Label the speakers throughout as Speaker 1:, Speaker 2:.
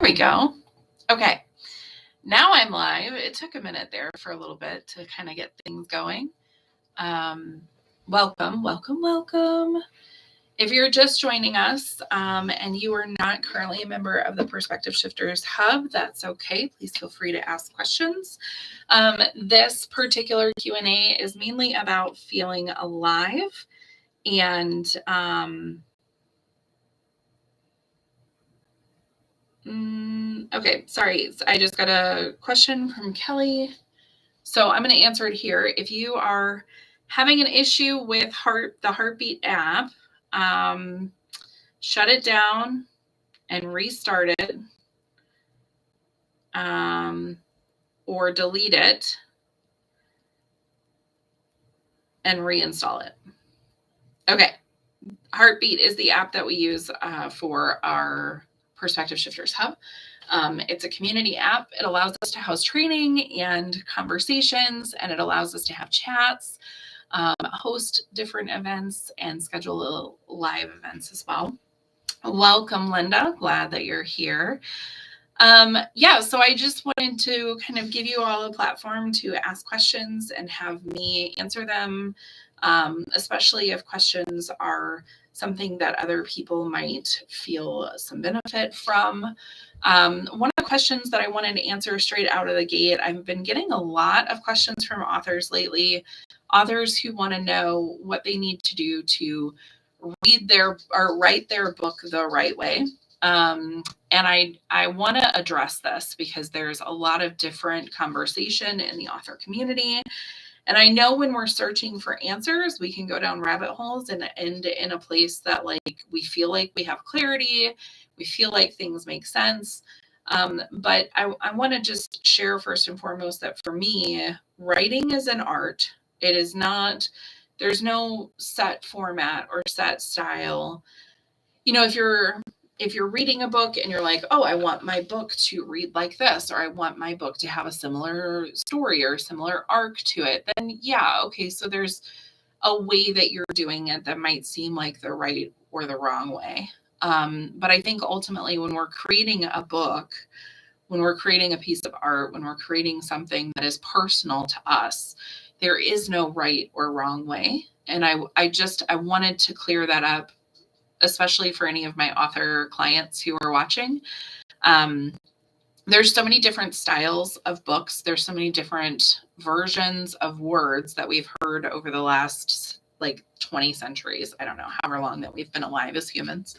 Speaker 1: we go. Okay. Now I'm live. It took a minute there for a little bit to kind of get things going. Welcome. If you're just joining us and you are not currently a member of the Perspective Shifters Hub, that's okay. Please feel free to ask questions. This particular Q&A is mainly about feeling alive and okay, sorry. I just got a question from Kelly. So I'm going to answer it here. If you are having an issue with the Heartbeat app, shut it down and restart it, or delete it and reinstall it. Okay. Heartbeat is the app that we use for our Perspective Shifters Hub. It's a community app. It allows us to house training and conversations, and it allows us to have chats, host different events, and schedule live events as well. Welcome, Linda. Glad that you're here. So I just wanted to kind of give you all a platform to ask questions and have me answer them, especially if questions are something that other people might feel some benefit from. One of the questions that I wanted to answer straight out of the gate, I've been getting a lot of questions from authors lately, authors who want to know what they need to do to write their book the right way. And I want to address this because there's a lot of different conversation in the author community. And I know when we're searching for answers, we can go down rabbit holes and end in a place that we feel like we have clarity, we feel like things make sense. But I want to just share first and foremost that for me, writing is an art. It is not, there's no set format or set style. If you're reading a book and you're like, oh, I want my book to read like this, or I want my book to have a similar story or similar arc to it, then yeah, okay, so there's a way that you're doing it that might seem like the right or the wrong way. But I think ultimately when we're creating a book, when we're creating a piece of art, when we're creating something that is personal to us, there is no right or wrong way. And I wanted to clear that up, especially for any of my author clients who are watching. There's so many different styles of books. There's so many different versions of words that we've heard over the last 20 centuries. I don't know, however long that we've been alive as humans.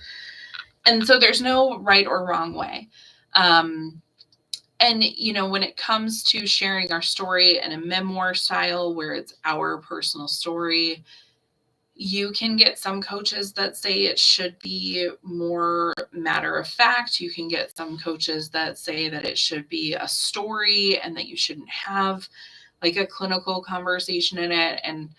Speaker 1: And so there's no right or wrong way. And, when it comes to sharing our story in a memoir style where it's our personal story, you can get some coaches that say it should be more matter of fact. You can get some coaches that say that it should be a story and that you shouldn't have a clinical conversation in it. And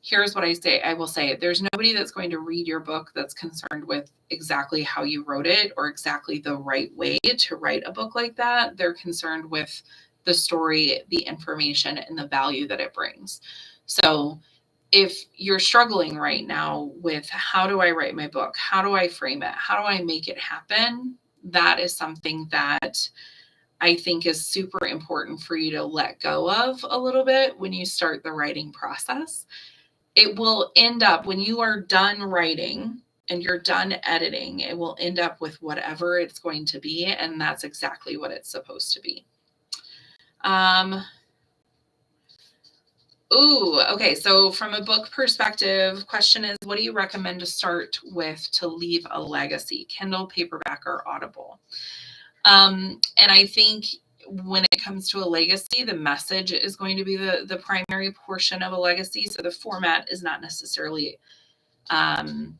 Speaker 1: here's what I will say, there's nobody that's going to read your book that's concerned with exactly how you wrote it or exactly the right way to write a book like that. They're concerned with the story, the information, and the value that it brings. So if you're struggling right now with how do I write my book? How do I frame it? How do I make it happen? That is something that I think is super important for you to let go of a little bit when you start the writing process. It will end up, when you are done writing and you're done editing, it will end up with whatever it's going to be. And that's exactly what it's supposed to be. Okay. So from a book perspective, question is, what do you recommend to start with to leave a legacy? Kindle, paperback, or Audible? And I think when it comes to a legacy, the message is going to be the primary portion of a legacy. So the format is not necessarily the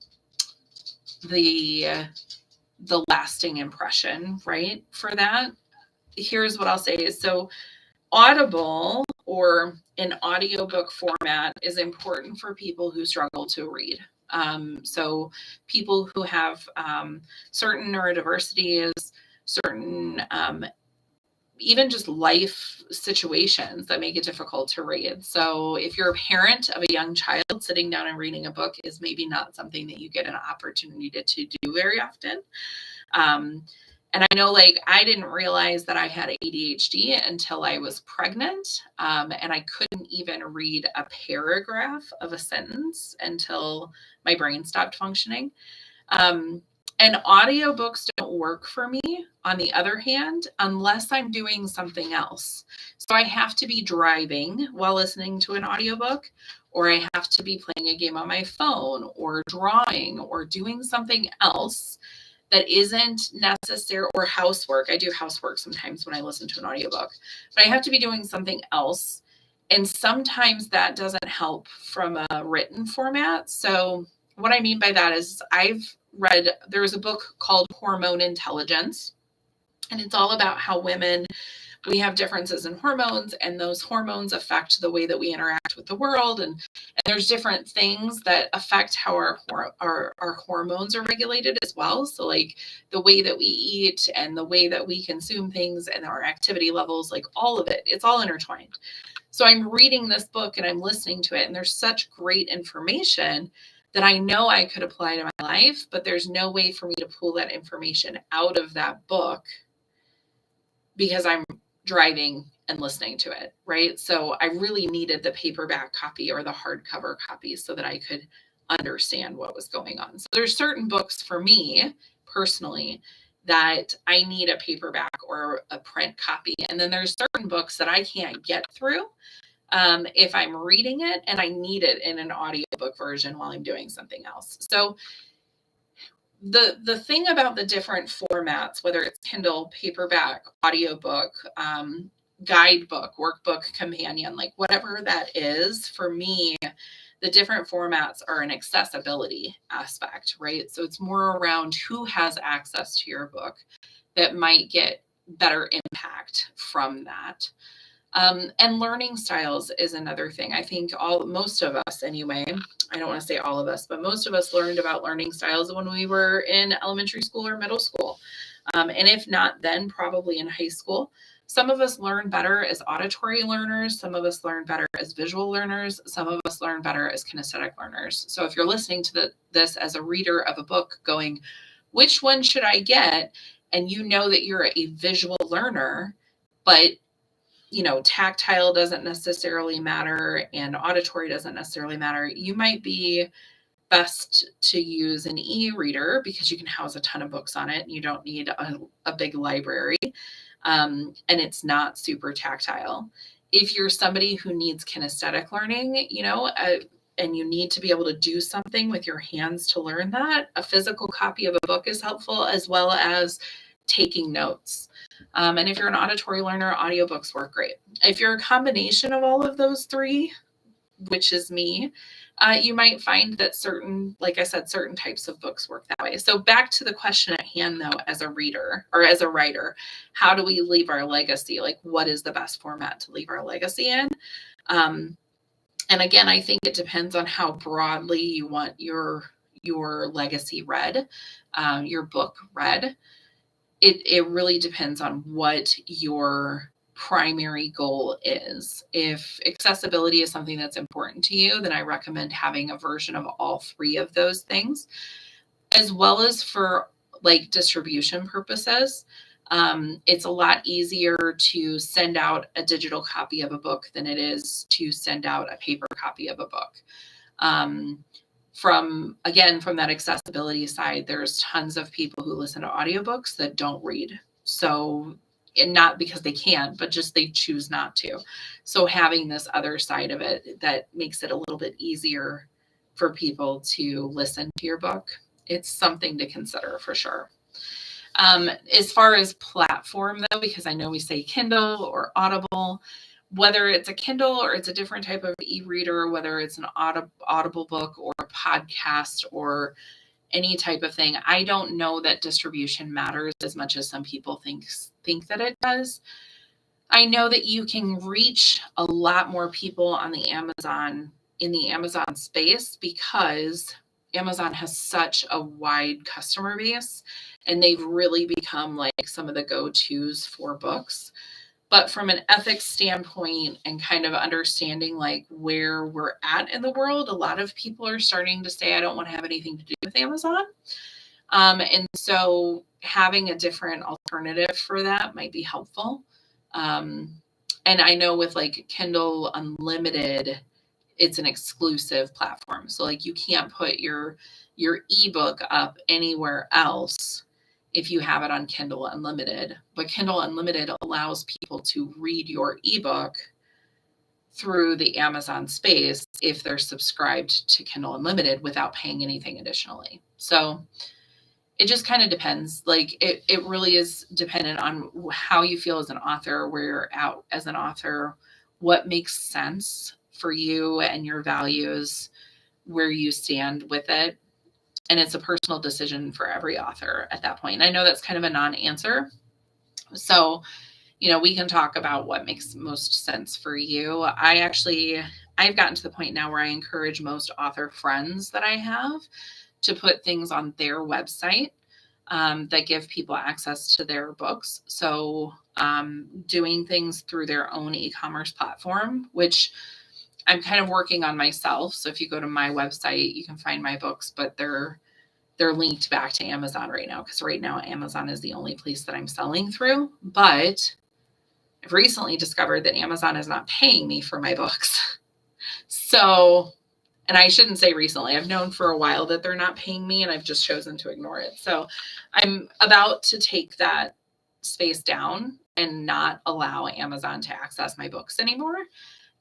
Speaker 1: lasting impression, right? For that, here's what I'll say is, so Audible or an audiobook format is important for people who struggle to read. So people who have certain neurodiversities, certain even just life situations that make it difficult to read. So if you're a parent of a young child, sitting down and reading a book is maybe not something that you get an opportunity to do very often. And I know, like, I didn't realize that I had ADHD until I was pregnant. And I couldn't even read a paragraph of a sentence until my brain stopped functioning. Um, and audiobooks don't work for me, on the other hand, unless I'm doing something else. So I have to be driving while listening to an audiobook, or I have to be playing a game on my phone, or drawing, or doing something else that isn't necessary, or housework. I do housework sometimes when I listen to an audiobook, but I have to be doing something else. And sometimes that doesn't help from a written format. So what I mean by that is there was a book called Hormone Intelligence, and it's all about how women, we have differences in hormones, and those hormones affect the way that we interact with the world. And there's different things that affect how our hormones are regulated as well. So like the way that we eat and the way that we consume things and our activity levels, like all of it, it's all intertwined. So I'm reading this book and I'm listening to it, and there's such great information that I know I could apply to my life, but there's no way for me to pull that information out of that book because I'm driving and listening to it, right? So I really needed the paperback copy or the hardcover copy so that I could understand what was going on. So there's certain books for me personally that I need a paperback or a print copy. And then there's certain books that I can't get through if I'm reading it, and I need it in an audiobook version while I'm doing something else. So the thing about the different formats, whether it's Kindle, paperback, audiobook, guidebook, workbook, companion, like whatever that is, for me, the different formats are an accessibility aspect, right? So it's more around who has access to your book that might get better impact from that. And learning styles is another thing. I think most of us anyway, I don't want to say all of us, but most of us learned about learning styles when we were in elementary school or middle school. And if not, then probably in high school. Some of us learn better as auditory learners. Some of us learn better as visual learners. Some of us learn better as kinesthetic learners. So if you're listening to this as a reader of a book going, which one should I get? And you know that you're a visual learner, but tactile doesn't necessarily matter and auditory doesn't necessarily matter. You might be best to use an e-reader because you can house a ton of books on it and you don't need a big library. And it's not super tactile. If you're somebody who needs kinesthetic learning, and you need to be able to do something with your hands to learn that, a physical copy of a book is helpful, as well as taking notes. And if you're an auditory learner, audiobooks work great. If you're a combination of all of those three, which is me, you might find that certain types of books work that way. So back to the question at hand, though, as a reader or as a writer, how do we leave our legacy? Like, what is the best format to leave our legacy in? And again, I think it depends on how broadly you want your legacy read, your book read. It really depends on what your primary goal is. If accessibility is something that's important to you, then I recommend having a version of all three of those things, as well as for like distribution purposes. It's a lot easier to send out a digital copy of a book than it is to send out a paper copy of a book. From that accessibility side, there's tons of people who listen to audiobooks that don't read. So, and not because they can't, but just they choose not to. So having this other side of it that makes it a little bit easier for people to listen to your book, it's something to consider for sure. As far as platform, though, because I know we say Kindle or Audible, whether it's a Kindle or it's a different type of e-reader, whether it's an Audible book or a podcast or any type of thing, I don't know that distribution matters as much as some people think that it does. I know that you can reach a lot more people in the Amazon space because Amazon has such a wide customer base, and they've really become like some of the go-tos for books. But from an ethics standpoint and kind of understanding like where we're at in the world, a lot of people are starting to say, I don't want to have anything to do with Amazon. And so having a different alternative for that might be helpful. And I know with like Kindle Unlimited, it's an exclusive platform. So like you can't put your ebook up anywhere else if you have it on Kindle Unlimited. But Kindle Unlimited allows people to read your ebook through the Amazon space if they're subscribed to Kindle Unlimited without paying anything additionally. So it just kind of depends. Like it really is dependent on how you feel as an author, where you're at as an author, what makes sense for you and your values, where you stand with it. And it's a personal decision for every author at that point. And I know that's kind of a non-answer. So, we can talk about what makes most sense for you. I've gotten to the point now where I encourage most author friends that I have to put things on their website that give people access to their books. So doing things through their own e-commerce platform, which I'm kind of working on myself. So if you go to my website, you can find my books, but they're linked back to Amazon right now, because right now Amazon is the only place that I'm selling through. But I've recently discovered that Amazon is not paying me for my books. So, and I shouldn't say recently, I've known for a while that they're not paying me, and I've just chosen to ignore it. So I'm about to take that space down and not allow Amazon to access my books anymore,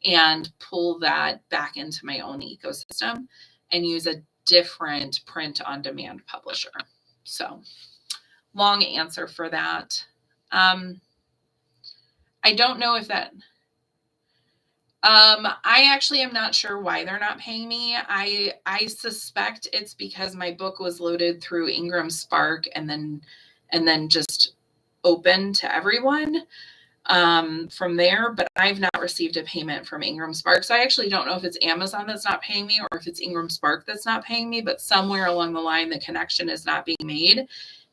Speaker 1: and pull that back into my own ecosystem and use a different print on demand publisher. So long answer for that. I don't know if that, I actually am not sure why they're not paying me. I suspect it's because my book was loaded through Ingram Spark and then just open to everyone from there, but I've not received a payment from Ingram Spark. So I actually don't know if it's Amazon that's not paying me or if it's Ingram Spark that's not paying me, but somewhere along the line, the connection is not being made,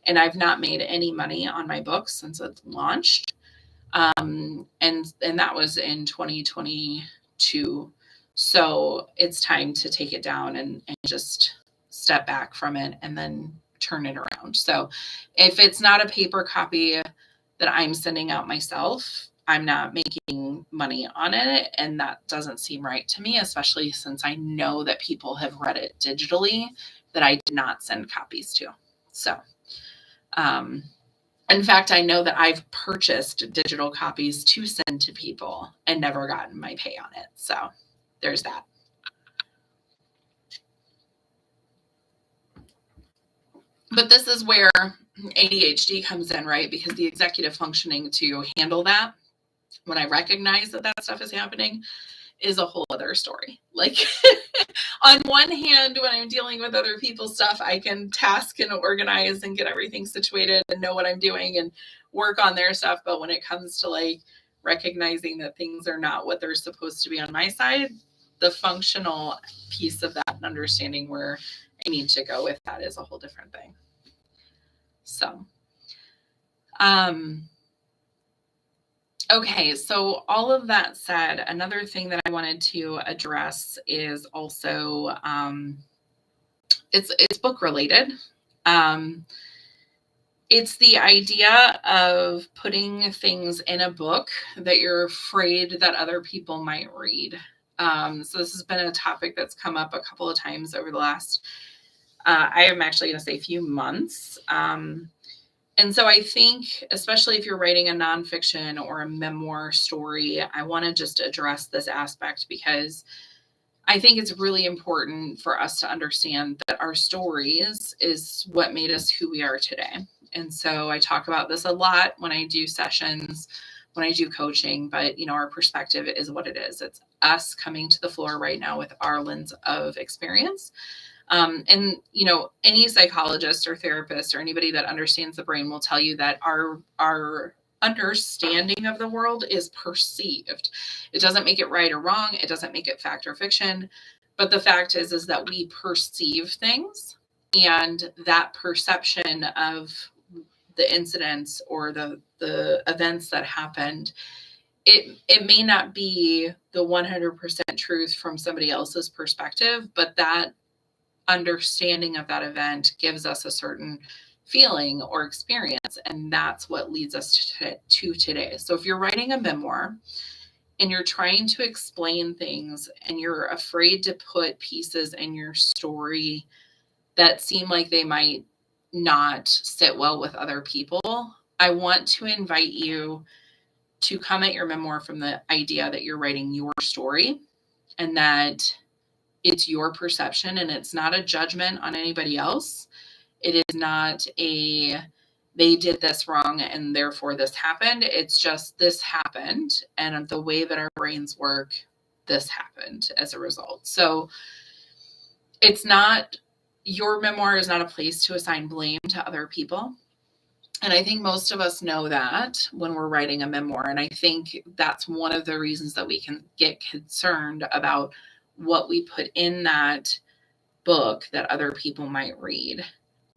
Speaker 1: and I've not made any money on my books since it's launched. And that was in 2022. So it's time to take it down and just step back from it and then turn it around. So if it's not a paper copy that I'm sending out myself, I'm not making money on it. And that doesn't seem right to me, especially since I know that people have read it digitally that I did not send copies to. So, in fact, I know that I've purchased digital copies to send to people and never gotten my pay on it. So there's that. But this is where ADHD comes in, right? Because the executive functioning to handle that, when I recognize that that stuff is happening, is a whole other story. Like on one hand, when I'm dealing with other people's stuff, I can task and organize and get everything situated and know what I'm doing and work on their stuff. But when it comes to like recognizing that things are not what they're supposed to be on my side, the functional piece of that and understanding where I need to go with that is a whole different thing. So, okay, so all of that said, another thing that I wanted to address is also it's book related. It's the idea of putting things in a book that you're afraid that other people might read. So this has been a topic that's come up a couple of times over the last, I am actually going to say few months. And so I think, especially if you're writing a nonfiction or a memoir story, I want to just address this aspect because I think it's really important for us to understand that our stories is what made us who we are today. And so I talk about this a lot when I do sessions, when I do coaching, but our perspective is what it is. It's us coming to the floor right now with our lens of experience. And any psychologist or therapist or anybody that understands the brain will tell you that our understanding of the world is perceived. It doesn't make it right or wrong. It doesn't make it fact or fiction. But the fact is that we perceive things, and that perception of the incidents or the events that happened, it may not be the 100% truth from somebody else's perspective, but that understanding of that event gives us a certain feeling or experience. And that's what leads us to today. So if you're writing a memoir and you're trying to explain things and you're afraid to put pieces in your story that seem like they might not sit well with other people, I want to invite you to come at your memoir from the idea that you're writing your story and that it's your perception and it's not a judgment on anybody else. It is not they did this wrong and therefore this happened. It's just this happened, and the way that our brains work, this happened as a result. So it's not, your memoir is not a place to assign blame to other people. And I think most of us know that when we're writing a memoir. And I think that's one of the reasons that we can get concerned about what we put in that book that other people might read.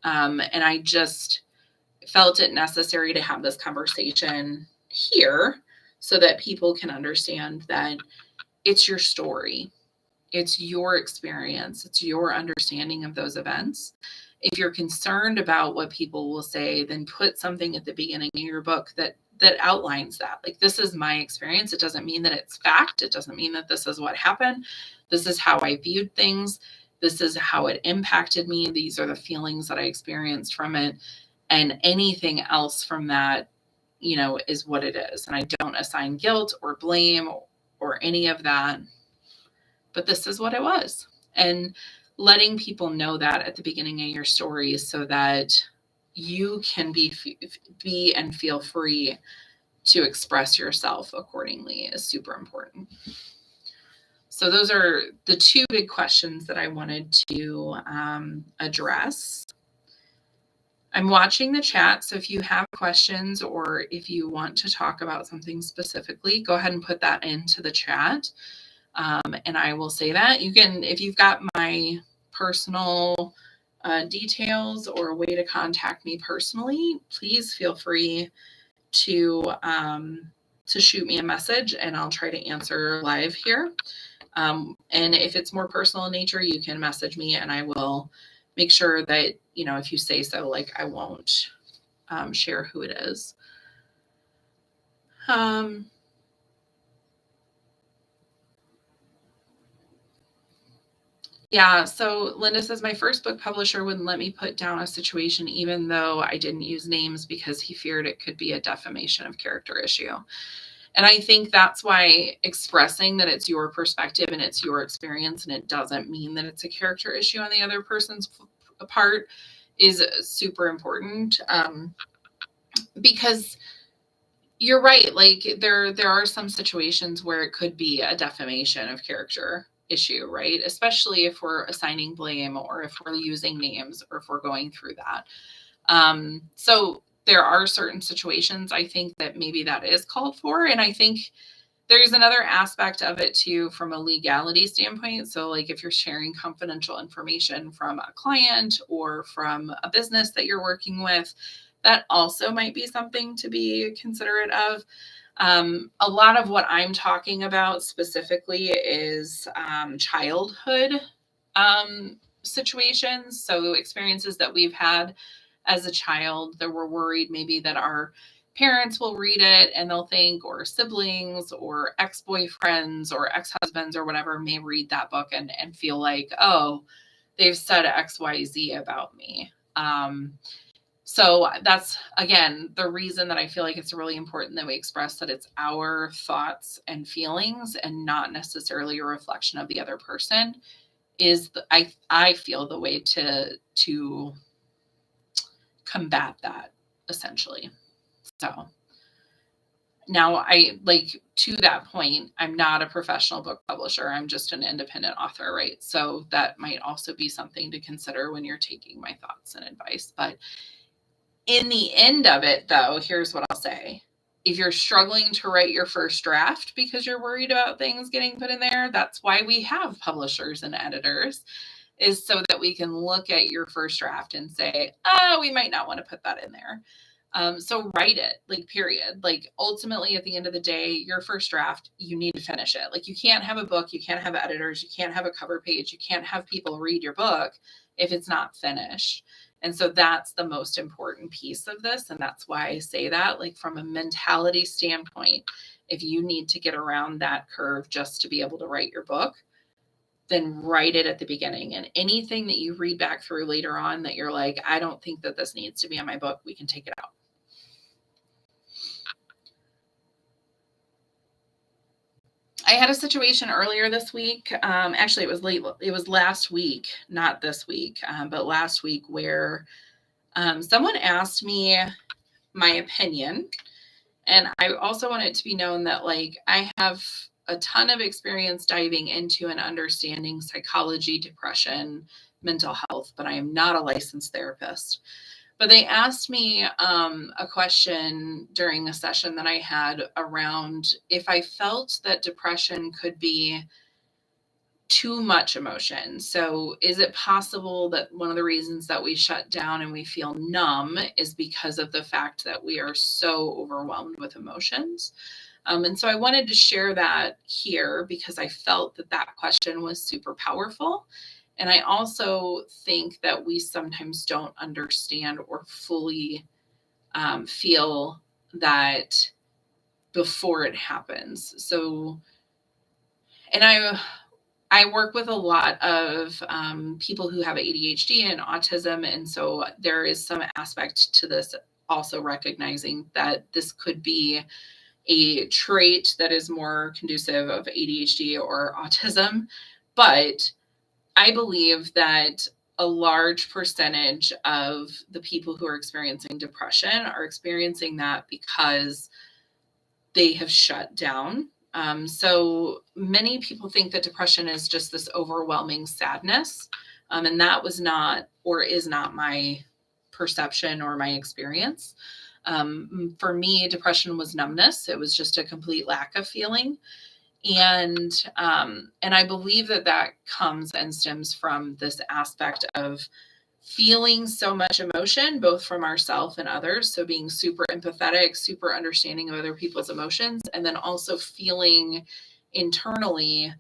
Speaker 1: And I just felt it necessary to have this conversation here so that people can understand that it's your story. It's your experience. It's your understanding of those events. If you're concerned about what people will say, then put something at the beginning of your book that outlines that. Like, this is my experience. It doesn't mean that it's fact. It doesn't mean that this is what happened. This is how I viewed things. This is how it impacted me. These are the feelings that I experienced from it. And anything else from that, is what it is. And I don't assign guilt or blame or any of that. But this is what it was. And letting people know that at the beginning of your stories so that you can be and feel free to express yourself accordingly is super important. So those are the two big questions that I wanted to address. I'm watching the chat, so if you have questions or if you want to talk about something specifically, go ahead and put that into the chat. And I will say that you can, if you've got my personal details or a way to contact me personally, please feel free to shoot me a message and I'll try to answer live here. And if it's more personal in nature, you can message me and I will make sure that, if you say so, like, I won't share who it is. Yeah, so Linda says, my first book publisher wouldn't let me put down a situation even though I didn't use names because he feared it could be a defamation of character issue. And I think that's why expressing that it's your perspective and it's your experience and it doesn't mean that it's a character issue on the other person's part is super important. Because you're right. Like, there are some situations where it could be a defamation of character issue, right? Especially if we're assigning blame or if we're using names or if we're going through that. So there are certain situations I think that maybe that is called for. And I think there's another aspect of it too, from a legality standpoint. So like, if you're sharing confidential information from a client or from a business that you're working with, that also might be something to be considerate of. A lot of what I'm talking about specifically is childhood situations. So experiences that we've had as a child that we're worried maybe that our parents will read it and they'll think, or siblings or ex-boyfriends or ex-husbands or whatever may read that book and feel like, oh, they've said XYZ about me. So that's, again, the reason that I feel like it's really important that we express that it's our thoughts and feelings and not necessarily a reflection of the other person is, I feel, the way to combat that, essentially. So now to that point, I'm not a professional book publisher. I'm just an independent author, right? So that might also be something to consider when you're taking my thoughts and advice. But in the end of it, though, here's what I'll say. If you're struggling to write your first draft because you're worried about things getting put in there, that's why we have publishers and editors, is so that we can look at your first draft and say, we might not want to put that in there. So write it, period. Ultimately, at the end of the day, your first draft, you need to finish it. You can't have a book, you can't have editors, you can't have a cover page, you can't have people read your book if it's not finished. And so that's the most important piece of this. And that's why I say that, like, from a mentality standpoint, if you need to get around that curve just to be able to write your book, then write it at the beginning. And anything that you read back through later on that you're like, I don't think that this needs to be in my book, we can take it out. I had a situation earlier this week. Actually, it was last week, not this week, but last week, where someone asked me my opinion. And I also want it to be known that, like, I have a ton of experience diving into and understanding psychology, depression, mental health, but I am not a licensed therapist. But they asked me a question during a session that I had around if I felt that depression could be too much emotion. So is it possible that one of the reasons that we shut down and we feel numb is because of the fact that we are so overwhelmed with emotions? And so I wanted to share that here because I felt that that question was super powerful. And I also think that we sometimes don't understand or fully feel that before it happens. So, and I work with a lot of people who have ADHD and autism. And so there is some aspect to this, also recognizing that this could be a trait that is more conducive of ADHD or autism. But I believe that a large percentage of the people who are experiencing depression are experiencing that because they have shut down. So many people think that depression is just this overwhelming sadness. And that was not, or is not, my perception or my experience. For me, depression was numbness. It was just a complete lack of feeling. And I believe that that comes and stems from this aspect of feeling so much emotion, both from ourselves and others. So being super empathetic, super understanding of other people's emotions, and then also feeling internally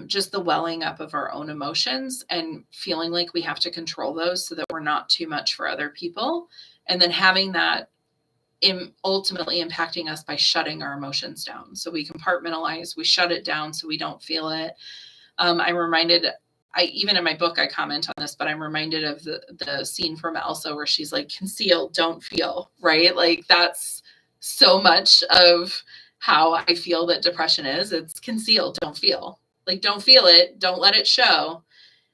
Speaker 1: just the welling up of our own emotions and feeling like we have to control those so that we're not too much for other people. And then having that ultimately impacting us by shutting our emotions down. So we compartmentalize, we shut it down so we don't feel it. I'm reminded, even in my book, I comment on this, but I'm reminded of the scene from Elsa where she's like, conceal, don't feel, right? Like, that's so much of how I feel that depression is. It's conceal, don't feel. Like, don't feel it, don't let it show.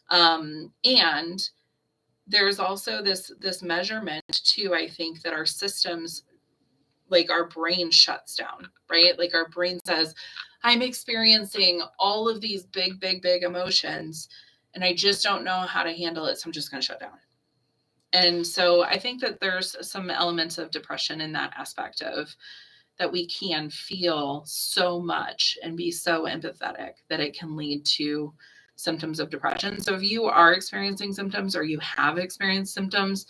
Speaker 1: And there's also this measurement too, I think, that our systems, like our brain shuts down, right? Like our brain says, I'm experiencing all of these big, big, big emotions, and I just don't know how to handle it. So I'm just going to shut down. And so I think that there's some elements of depression in that aspect of that we can feel so much and be so empathetic that it can lead to symptoms of depression. So if you are experiencing symptoms or you have experienced symptoms,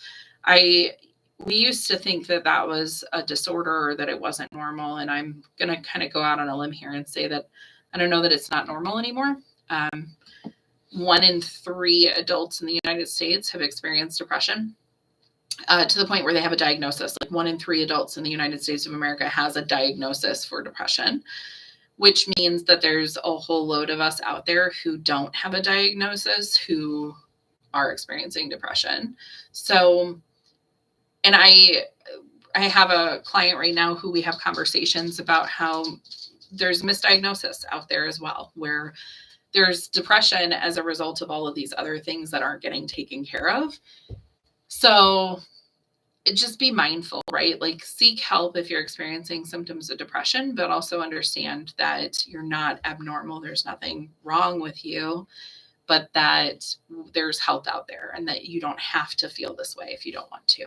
Speaker 1: we used to think that that was a disorder or that it wasn't normal. And I'm going to kind of go out on a limb here and say that I don't know that it's not normal anymore. 1 in 3 adults in the United States have experienced depression to the point where they have a diagnosis. Like 1 in 3 adults in the United States of America has a diagnosis for depression, which means that there's a whole load of us out there who don't have a diagnosis who are experiencing depression. So, and I have a client right now who we have conversations about how there's misdiagnosis out there as well, where there's depression as a result of all of these other things that aren't getting taken care of. So just be mindful, right? Like, seek help if you're experiencing symptoms of depression, but also understand that you're not abnormal. There's nothing wrong with you, but that there's help out there and that you don't have to feel this way if you don't want to.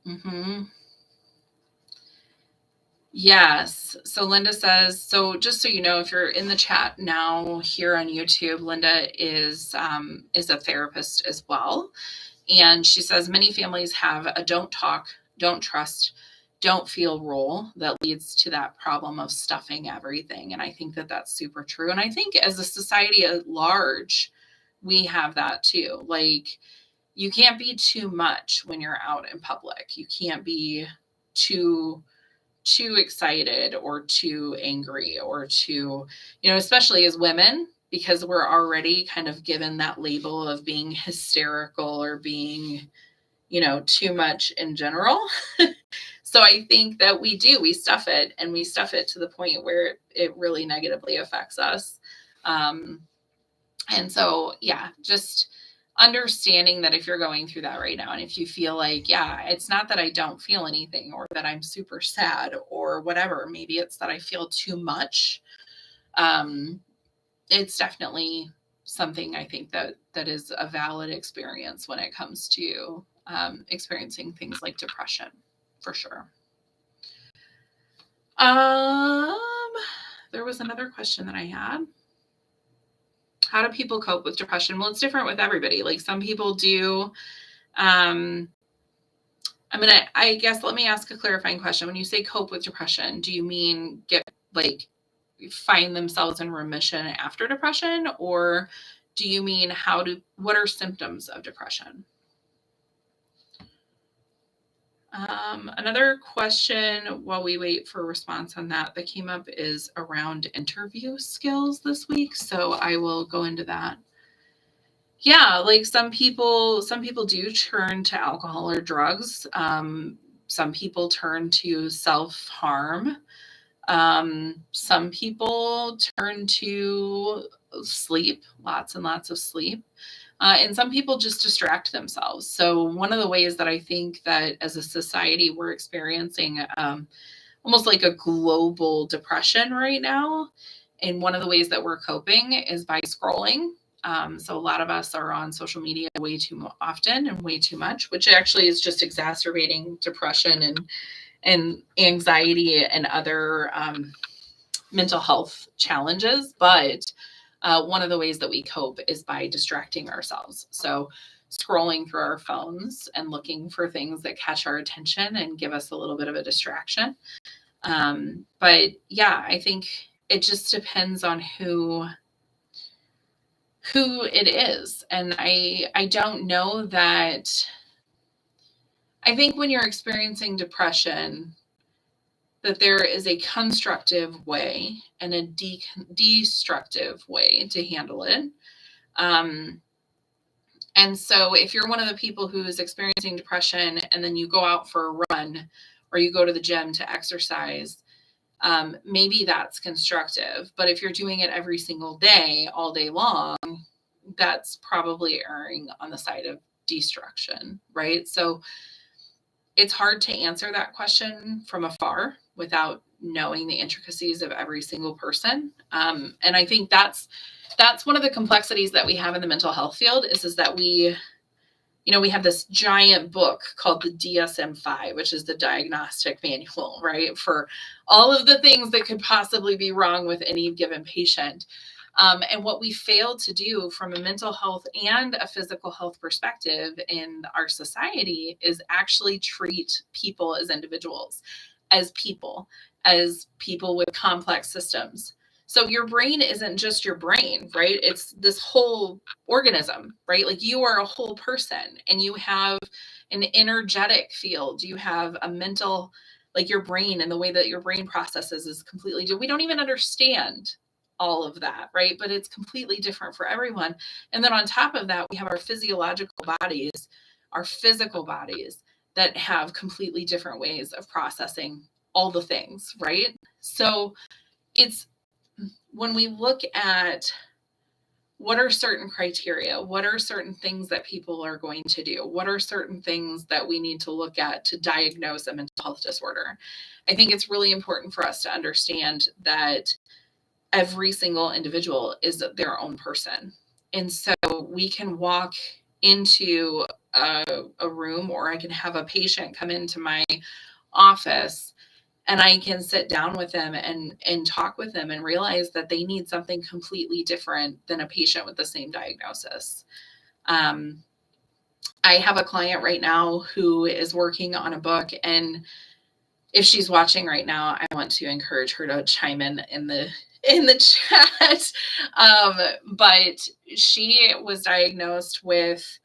Speaker 1: Mm-hmm. Yes. So Linda says, so just so you know, if you're in the chat now here on YouTube, Linda is a therapist as well. And she says many families have a don't talk, don't trust, don't feel role that leads to that problem of stuffing everything. And I think that that's super true. And I think as a society at large, we have that too. Like, you can't be too much when you're out in public. You can't be too excited or too angry or too, especially as women, because we're already kind of given that label of being hysterical or being, too much in general. So I think that we stuff it, and we stuff it to the point where it really negatively affects us. And so, yeah, just understanding that if you're going through that right now, and if you feel like, yeah, it's not that I don't feel anything or that I'm super sad or whatever, maybe it's that I feel too much. It's definitely something I think that is a valid experience when it comes to experiencing things like depression, for sure. There was another question that I had. How do people cope with depression? Well, it's different with everybody. Like, some people do. I guess, let me ask a clarifying question. When you say cope with depression, do you mean find themselves in remission after depression? Or do you mean what are symptoms of depression? Another question while we wait for a response on that came up is around interview skills this week. So I will go into that. Yeah, like some people do turn to alcohol or drugs. Some people turn to self-harm. Some people turn to sleep, lots and lots of sleep. And some people just distract themselves. So one of the ways that I think that as a society we're experiencing almost like a global depression right now, and one of the ways that we're coping is by scrolling. So a lot of us are on social media way too often and way too much, which actually is just exacerbating depression and anxiety and other mental health challenges. But one of the ways that we cope is by distracting ourselves. So scrolling through our phones and looking for things that catch our attention and give us a little bit of a distraction. But yeah, I think it just depends on who it is. And I don't know that. I think when you're experiencing depression, that there is a constructive way and a destructive way to handle it. And so if you're one of the people who is experiencing depression and then you go out for a run or you go to the gym to exercise, maybe that's constructive. But if you're doing it every single day, all day long, that's probably erring on the side of destruction, right? So it's hard to answer that question from afar without knowing the intricacies of every single person. And I think that's one of the complexities that we have in the mental health field is that we have this giant book called the DSM-5, which is the diagnostic manual, right? For all of the things that could possibly be wrong with any given patient. And what we fail to do from a mental health and a physical health perspective in our society is actually treat people as individuals, as people with complex systems. So your brain isn't just your brain, right? It's this whole organism, right? Like, you are a whole person and you have an energetic field. You have a mental, like, your brain and the way that your brain processes is completely different. We don't even understand all of that, right? But it's completely different for everyone. And then on top of that, we have our physiological bodies, our physical bodies that have completely different ways of processing all the things, right? So it's when we look at what are certain criteria, what are certain things that people are going to do, what are certain things that we need to look at to diagnose a mental health disorder, I think it's really important for us to understand that every single individual is their own person. And so we can walk into a room, or I can have a patient come into my office and I can sit down with them and talk with them and realize that they need something completely different than a patient with the same diagnosis. I have a client right now who is working on a book, and if she's watching right now, I want to encourage her to chime in in the chat. But she was diagnosed with,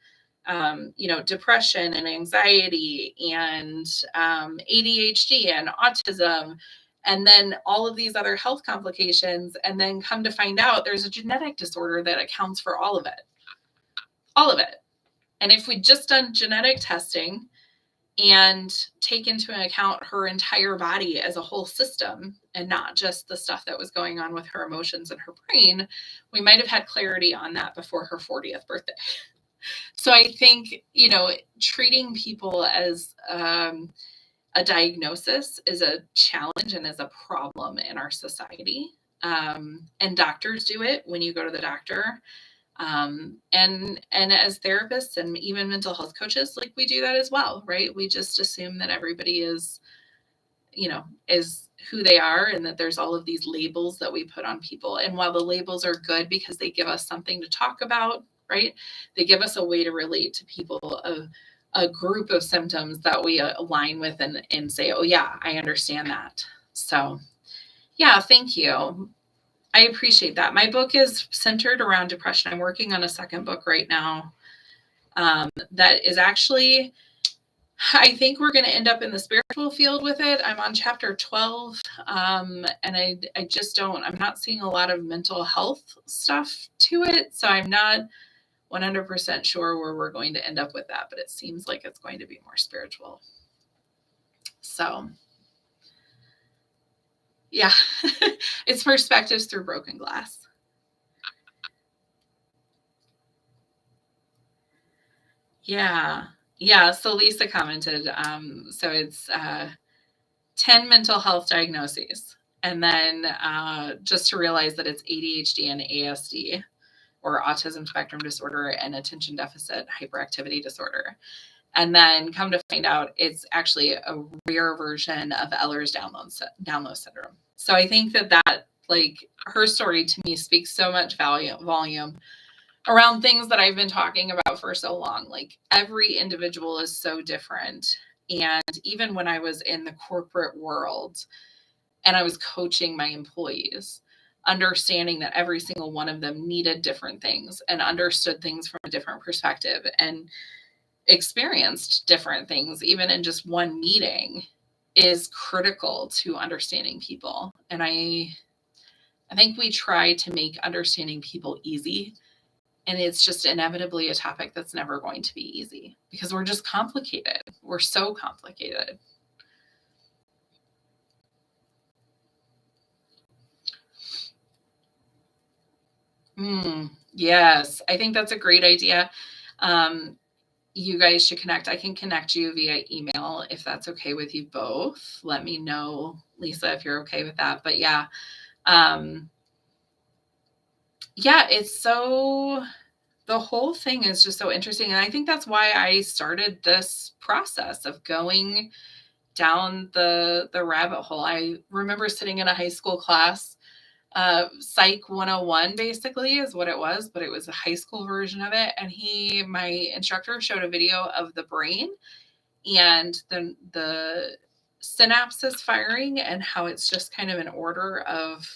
Speaker 1: depression and anxiety and ADHD and autism, and then all of these other health complications. And then come to find out there's a genetic disorder that accounts for all of it. All of it. And if we'd just done genetic testing and take into account her entire body as a whole system and not just the stuff that was going on with her emotions and her brain, we might have had clarity on that before her 40th birthday. So I think, treating people as a diagnosis is a challenge and is a problem in our society. And doctors do it when you go to the doctor. And as therapists and even mental health coaches, like, we do that as well, right? We just assume that everybody is who they are, and that there's all of these labels that we put on people. And while the labels are good because they give us something to talk about, right? They give us a way to relate to people, a group of symptoms that we align with and say, oh yeah, I understand that. So yeah, thank you. I appreciate that. My book is centered around depression. I'm working on a second book right now that is actually, I think we're going to end up in the spiritual field with it. I'm on chapter 12, and I just I'm not seeing a lot of mental health stuff to it. So I'm not 100% sure where we're going to end up with that, but it seems like it's going to be more spiritual. So yeah, it's perspectives through broken glass. Yeah. Yeah. So Lisa commented, so it's 10 mental health diagnoses. And then just to realize that it's ADHD and ASD, or autism spectrum disorder and attention deficit hyperactivity disorder. And then come to find out it's actually a rare version of Ehlers-Danlos syndrome. So I think that like, her story to me speaks so much volume around things that I've been talking about for so long. Like, every individual is so different. And even when I was in the corporate world and I was coaching my employees, understanding that every single one of them needed different things and understood things from a different perspective and experienced different things, even in just one meeting, is critical to understanding people. And I think we try to make understanding people easy. And it's just inevitably a topic that's never going to be easy because we're just complicated. We're so complicated. Yes, I think that's a great idea. You guys should connect. I can connect you via email if that's okay with you both. Let me know, Lisa, if you're okay with that. But yeah, it's so, the whole thing is just so interesting. And I think that's why I started this process of going down the rabbit hole. I remember sitting in a high school class, Psych 101 basically is what it was, but it was a high school version of it. And my instructor showed a video of the brain and the synapses firing and how it's just kind of an order of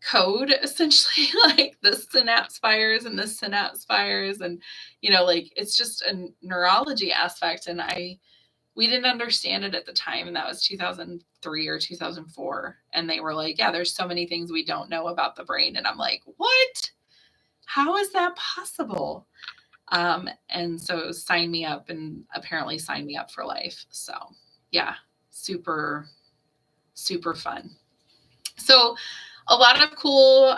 Speaker 1: code, essentially. Like, this synapse fires and this synapse fires, and like, it's just a neurology aspect. And we didn't understand it at the time, and that was 2003 or 2004. And they were like, yeah, there's so many things we don't know about the brain. And I'm like, what? How is that possible? And so sign me up, and apparently sign me up for life. So yeah, super, super fun. So a lot of cool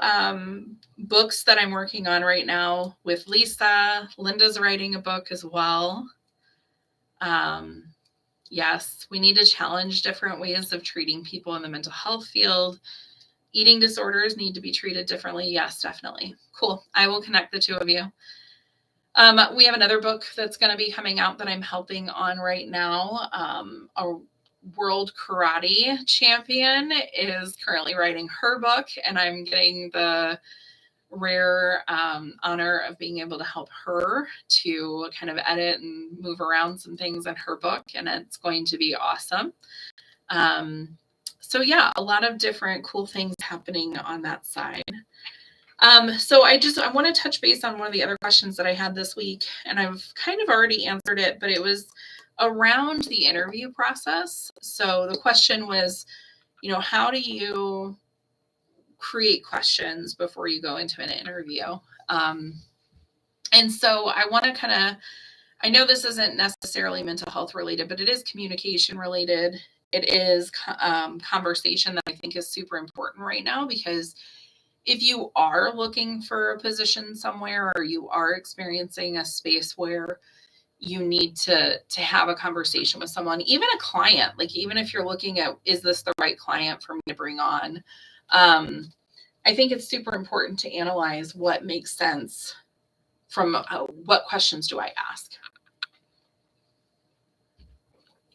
Speaker 1: books that I'm working on right now with Lisa. Linda's writing a book as well. Yes, we need to challenge different ways of treating people in the mental health field. Eating disorders need to be treated differently. Yes, definitely. Cool. I will connect the two of you. We have another book that's going to be coming out that I'm helping on right now. A world karate champion is currently writing her book, and I'm getting the rare honor of being able to help her to kind of edit and move around some things in her book, and it's going to be awesome. So yeah, a lot of different cool things happening on that side. So I want to touch base on one of the other questions that I had this week, and I've kind of already answered it, but it was around the interview process. So the question was, how do you create questions before you go into an interview? And so I want to I know this isn't necessarily mental health related, but it is communication related. It is conversation that I think is super important right now, because if you are looking for a position somewhere, or you are experiencing a space where you need to have a conversation with someone, even a client, like even if you're looking at, is this the right client for me to bring on? I think it's super important to analyze what makes sense from what questions do I ask.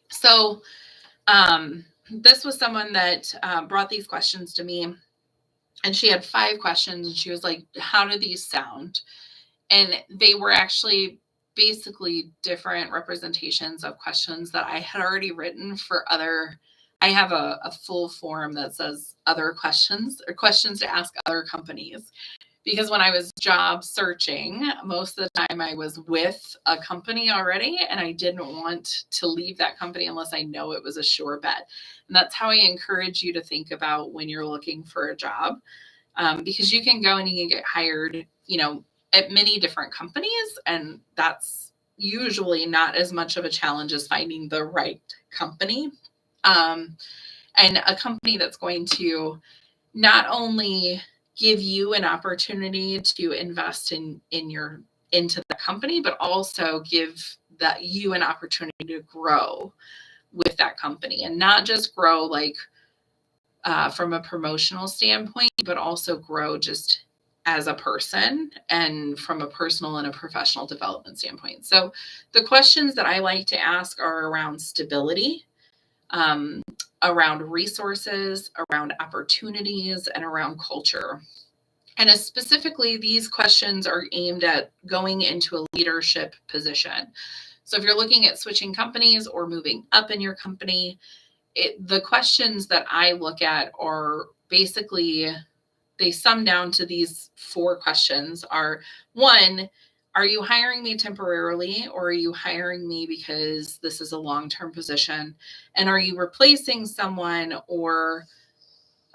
Speaker 1: So this was someone that brought these questions to me, and she had 5 questions, and she was like, how do these sound? And they were actually basically different representations of questions that I had already written for other. I have a full form that says other questions, or questions to ask other companies. Because when I was job searching, most of the time I was with a company already, and I didn't want to leave that company unless I know it was a sure bet. And that's how I encourage you to think about when you're looking for a job, because you can go and you can get hired, at many different companies, and that's usually not as much of a challenge as finding the right company, and a company that's going to not only give you an opportunity to invest into the company, but also give that you an opportunity to grow with that company, and not just grow like from a promotional standpoint, but also grow just as a person and from a personal and a professional development standpoint. So the questions that I like to ask are around stability, around resources, around opportunities, and around culture. And specifically, these questions are aimed at going into a leadership position. So if you're looking at switching companies or moving up in your company, the questions that I look at are basically, they sum down to these 4 questions are: 1, are you hiring me temporarily, or are you hiring me because this is a long-term position? And are you replacing someone, or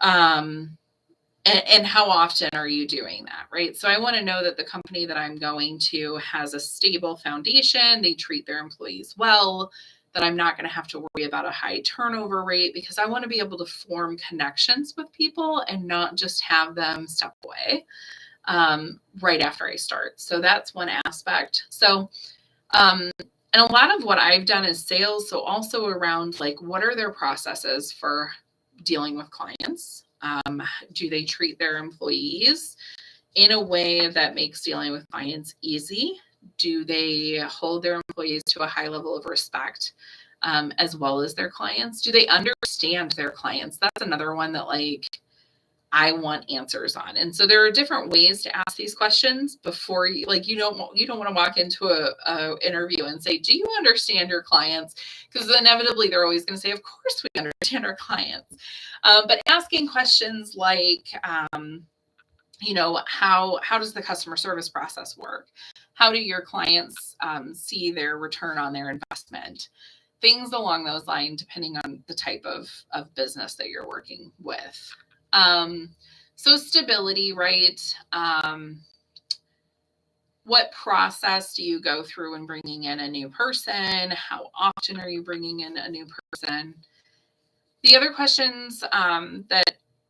Speaker 1: and how often are you doing that, right? So I want to know that the company that I'm going to has a stable foundation, they treat their employees well, that I'm not going to have to worry about a high turnover rate, because I want to be able to form connections with people and not just have them step away right after I start. So that's one aspect. So, and a lot of what I've done is sales. So also around like, what are their processes for dealing with clients? Do they treat their employees in a way that makes dealing with clients easy? Do they hold their employees to a high level of respect, as well as their clients? Do they understand their clients? That's another one that I want answers on. And so there are different ways to ask these questions before you, you don't want to walk into a interview and say, do you understand your clients? Because inevitably they're always going to say, of course we understand our clients. But asking questions like, how does the customer service process work? How do your clients see their return on their investment? Things along those lines, depending on the type of business that you're working with. So stability, right? What process do you go through when bringing in a new person? How often are you bringing in a new person? The other questions that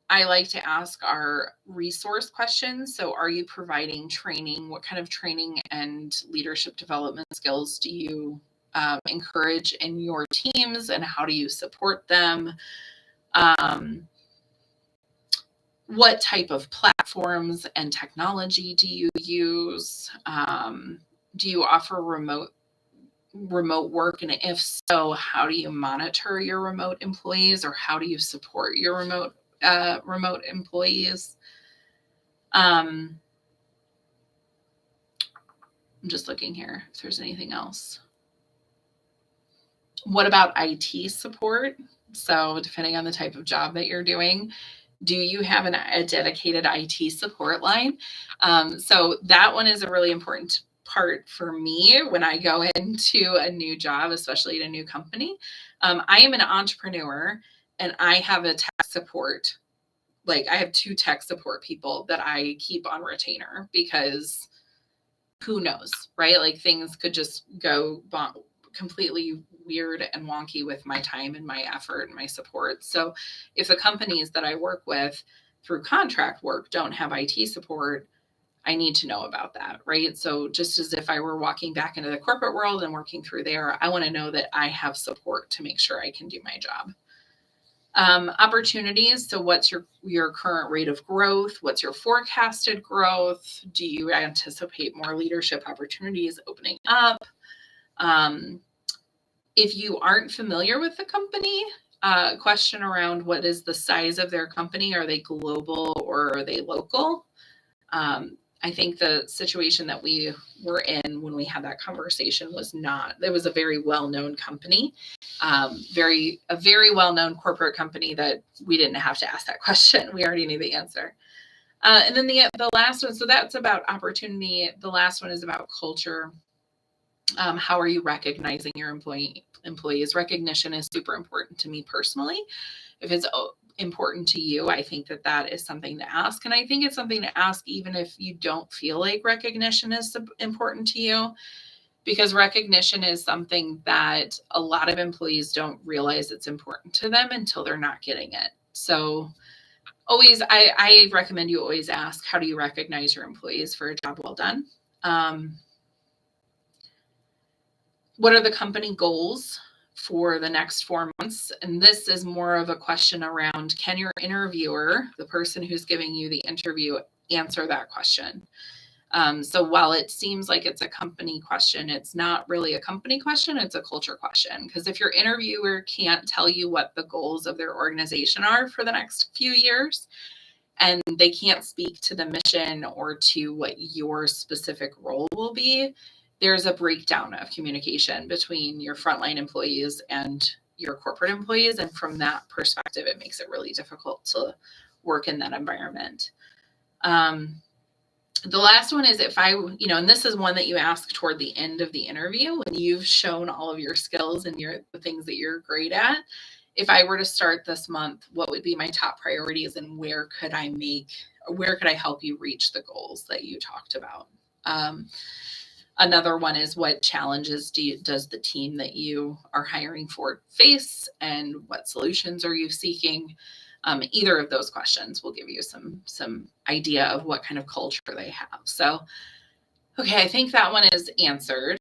Speaker 1: I like to ask are resource questions. So are you providing training? What kind of training and leadership development skills do you encourage in your teams, and how do you support them? What type of platforms and technology do you use? Do you offer remote work? And if so, how do you monitor your remote employees, or how do you support your remote employees? I'm just looking here if there's anything else. What about IT support? So depending on the type of job that you're doing, do you have a dedicated IT support line? So that one is a really important part for me when I go into a new job, especially at a new company. I am an entrepreneur and I have a tech support. Like I have 2 tech support people that I keep on retainer because who knows, right? Like things could just go completely weird and wonky with my time and my effort and my support. So if the companies that I work with through contract work don't have IT support, I need to know about that, right? So just as if I were walking back into the corporate world and working through there, I want to know that I have support to make sure I can do my job. Opportunities. So what's your current rate of growth? What's your forecasted growth? Do you anticipate more leadership opportunities opening up? If you aren't familiar with the company, question around what is the size of their company? Are they global or are they local? I think the situation that we were in when we had that conversation was not, it was a very well-known company, a very well-known corporate company that we didn't have to ask that question. We already knew the answer. And then the last one, so that's about opportunity. The last one is about culture. How are you recognizing your employees? Recognition is super important to me personally. If it's important to you, I think that is something to ask. And I think it's something to ask even if you don't feel like recognition is important to you, because recognition is something that a lot of employees don't realize it's important to them until they're not getting it. So always, I recommend you always ask, how do you recognize your employees for a job well done? What are the company goals for the next 4 months? And this is more of a question around, can your interviewer, the person who's giving you the interview, answer that question? So while it seems like it's a company question, it's not really a company question, it's a culture question. Because if your interviewer can't tell you what the goals of their organization are for the next few years, and they can't speak to the mission or to what your specific role will be, there's a breakdown of communication between your frontline employees and your corporate employees. And from that perspective, it makes it really difficult to work in that environment. The last one is and this is one that you ask toward the end of the interview when you've shown all of your skills and the things that you're great at. If I were to start this month, what would be my top priorities and where could I help you reach the goals that you talked about? Another one is, what challenges does the team that you are hiring for face, and what solutions are you seeking? Either of those questions will give you some idea of what kind of culture they have. So, okay, I think that one is answered.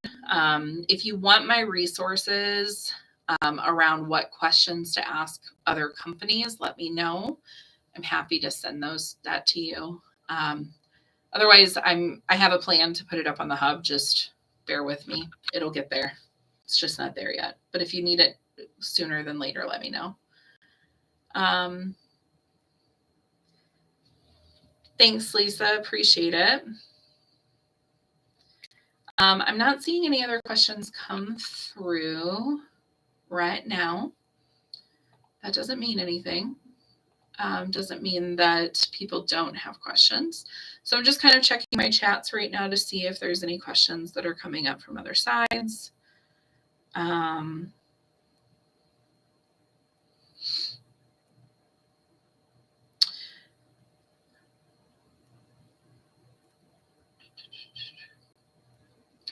Speaker 1: If you want my resources around what questions to ask other companies, let me know. I'm happy to send that to you. Otherwise, I have a plan to put it up on the hub. Just bear with me. It'll get there. It's just not there yet. But if you need it sooner than later, let me know. Thanks, Lisa. Appreciate it. I'm not seeing any other questions come through right now. That doesn't mean anything. Doesn't mean that people don't have questions. So I'm just kind of checking my chats right now to see if there's any questions that are coming up from other sides.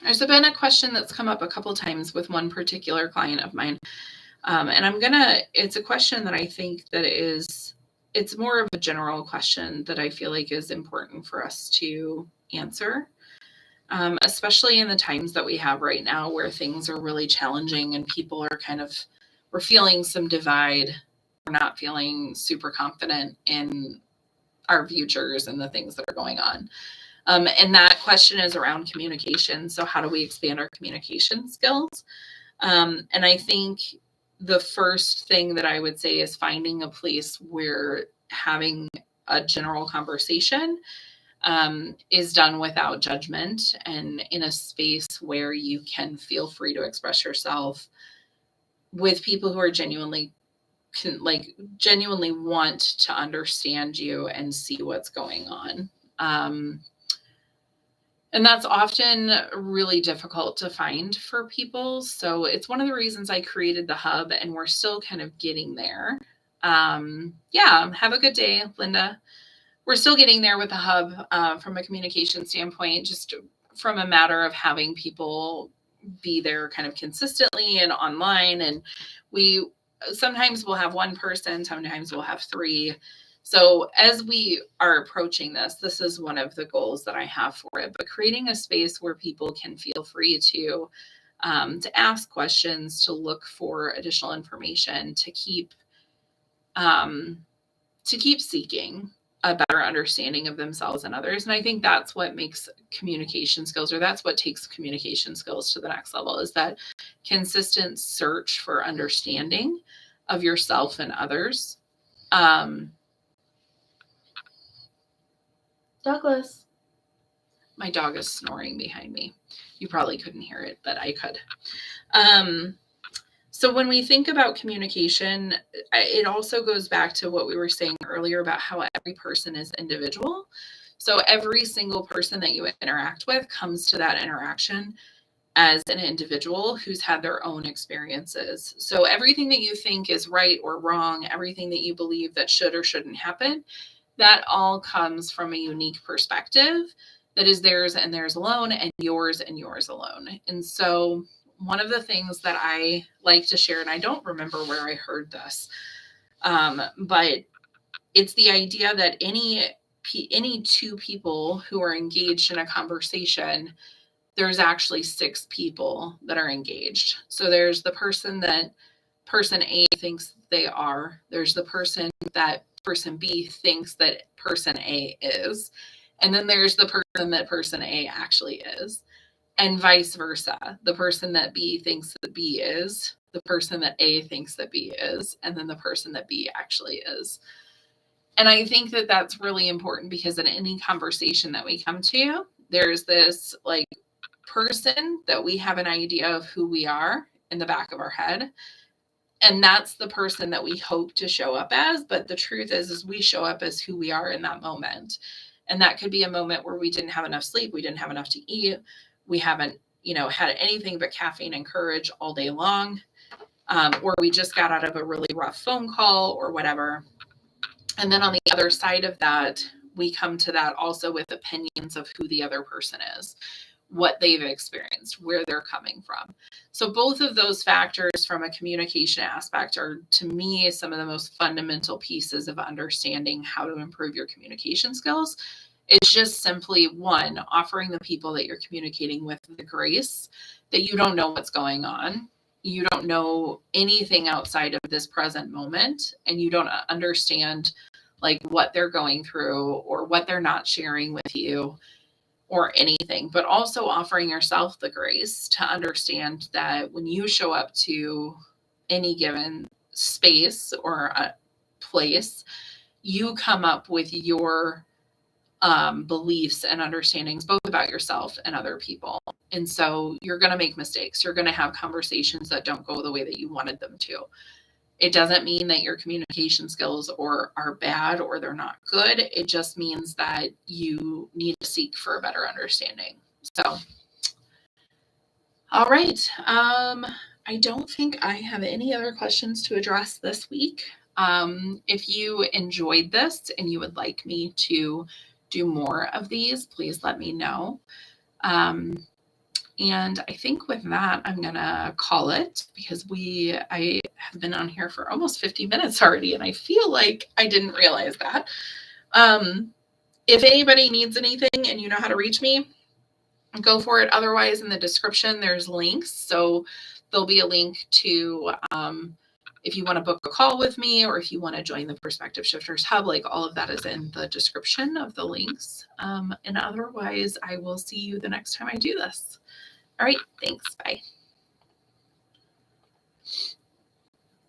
Speaker 1: There's been a question that's come up a couple times with one particular client of mine. And it's a question that I think that it's more of a general question that I feel like is important for us to answer, especially in the times that we have right now where things are really challenging and people are we're feeling some divide. We're not feeling super confident in our futures and the things that are going on. And that question is around communication. So how do we expand our communication skills? And I think the first thing that I would say is finding a place where having a general conversation is done without judgment and in a space where you can feel free to express yourself with people who are genuinely want to understand you and see what's going on. And that's often really difficult to find for people. So it's one of the reasons I created the hub, and we're still kind of getting there. Have a good day, Linda. We're still getting there with the hub from a communication standpoint, just from a matter of having people be there kind of consistently and online. And we sometimes we'll have one person, sometimes we'll have three. So as we are approaching this is one of the goals that I have for it, but creating a space where people can feel free to ask questions, to look for additional information, to keep seeking a better understanding of themselves and others. And I think that's what makes communication skills, or that's what takes communication skills to the next level, is that consistent search for understanding of yourself and others. Douglas. My dog is snoring behind me. You probably couldn't hear it, but I could. So when we think about communication, it also goes back to what we were saying earlier about how every person is individual. So every single person that you interact with comes to that interaction as an individual who's had their own experiences. So everything that you think is right or wrong, everything that you believe that should or shouldn't happen, that all comes from a unique perspective that is theirs and theirs alone, and yours alone. And so one of the things that I like to share, and I don't remember where I heard this, but it's the idea that any two people who are engaged in a conversation, there's actually 6 people that are engaged. So there's the person that person A thinks they are. There's the person that person B thinks that person A is. And then there's the person that person A actually is. And vice versa. The person that B thinks that B is, the person that A thinks that B is, and then the person that B actually is. And I think that that's really important, because in any conversation that we come to, there's this like person that we have an idea of who we are in the back of our head. And that's the person that we hope to show up as. But the truth is we show up as who we are in that moment. And that could be a moment where we didn't have enough sleep. We didn't have enough to eat. We haven't, had anything but caffeine and courage all day long. Or we just got out of a really rough phone call or whatever. And then on the other side of that, we come to that also with opinions of who the other person is, what they've experienced, where they're coming from. So both of those factors from a communication aspect are, to me, some of the most fundamental pieces of understanding how to improve your communication skills. It's just simply, one, offering the people that you're communicating with the grace that you don't know what's going on. You don't know anything outside of this present moment, and you don't understand like what they're going through or what they're not sharing with you or anything, but also offering yourself the grace to understand that when you show up to any given space or a place, you come up with your beliefs and understandings, both about yourself and other people. And so you're going to make mistakes. You're going to have conversations that don't go the way that you wanted them to. It doesn't mean that your communication skills are bad or they're not good. It just means that you need to seek for a better understanding. So, all right. I don't think I have any other questions to address this week. If you enjoyed this and you would like me to do more of these, please let me know. And I think with that, I'm going to call it, because I have been on here for almost 50 minutes already, and I feel like I didn't realize that. If anybody needs anything and you know how to reach me, go for it. Otherwise, in the description, there's links. So there'll be a link to if you want to book a call with me, or if you want to join the Perspective Shifters Hub, like all of that is in the description of the links. And otherwise, I will see you the next time I do this. All right. Thanks. Bye.